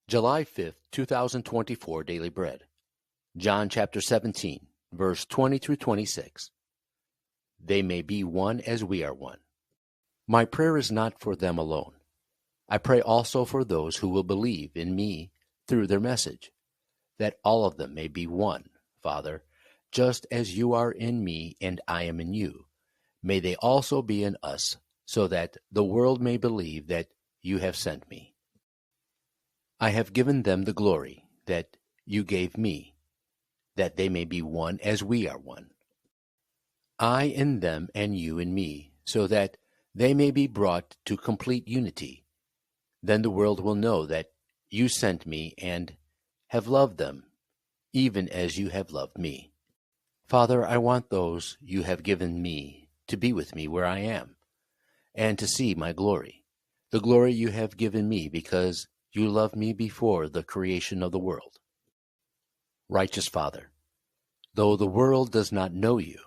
July 5th, 2024 Daily Bread. John chapter 17, verse 20 through 26. They may be one as we are one. My prayer is not for them alone. I pray also for those who will believe in me through their message, that all of them may be one, Father, just as you are in me and I am in you. May they also be in us, so that the world may believe that you have sent me. I have given them the glory that you gave me, that they may be one as we are one. I in them and you in me, so that they may be brought to complete unity. Then the world will know that you sent me and have loved them, even as you have loved me. Father, I want those you have given me to be with me where I am, and to see my glory, the glory you have given me because you loved me before the creation of the world. Righteous Father, though the world does not know you,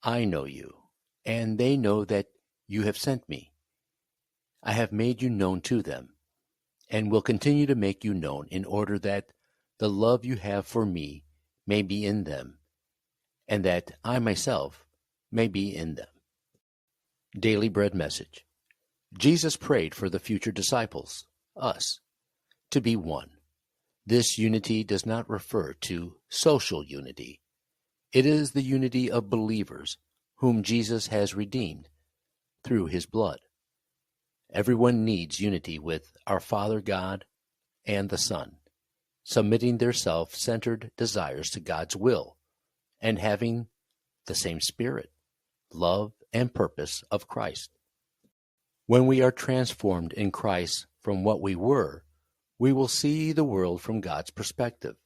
I know you, and they know that you have sent me. I have made you known to them, and will continue to make you known in order that the love you have for me may be in them, and that I myself may be in them. Daily Bread Message. Jesus prayed for the future disciples, us, to be one. This unity does not refer to social unity. It is the unity of believers whom Jesus has redeemed through his blood. Everyone needs unity with our Father God and the Son, submitting their self-centered desires to God's will and having the same spirit, love, and purpose of Christ. When we are transformed in Christ from what we were, we will see the world from God's perspective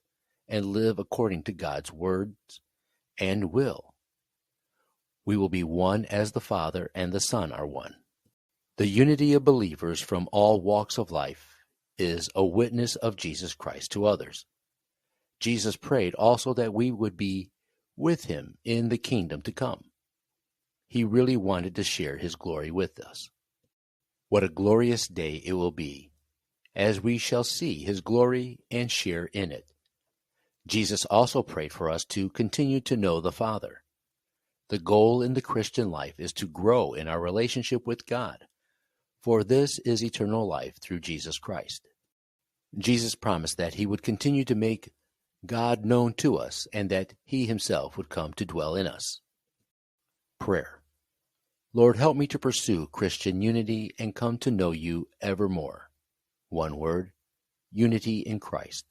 and live according to God's words and will. We will be one as the Father and the Son are one. The unity of believers from all walks of life is a witness of Jesus Christ to others. Jesus prayed also that we would be with him in the kingdom to come. He really wanted to share his glory with us. What a glorious day it will be, as we shall see his glory and share in it. Jesus also prayed for us to continue to know the Father. The goal in the Christian life is to grow in our relationship with God, for this is eternal life through Jesus Christ. Jesus promised that he would continue to make God known to us and that he himself would come to dwell in us. Prayer. Lord, help me to pursue Christian unity and come to know you evermore. One word, unity in Christ.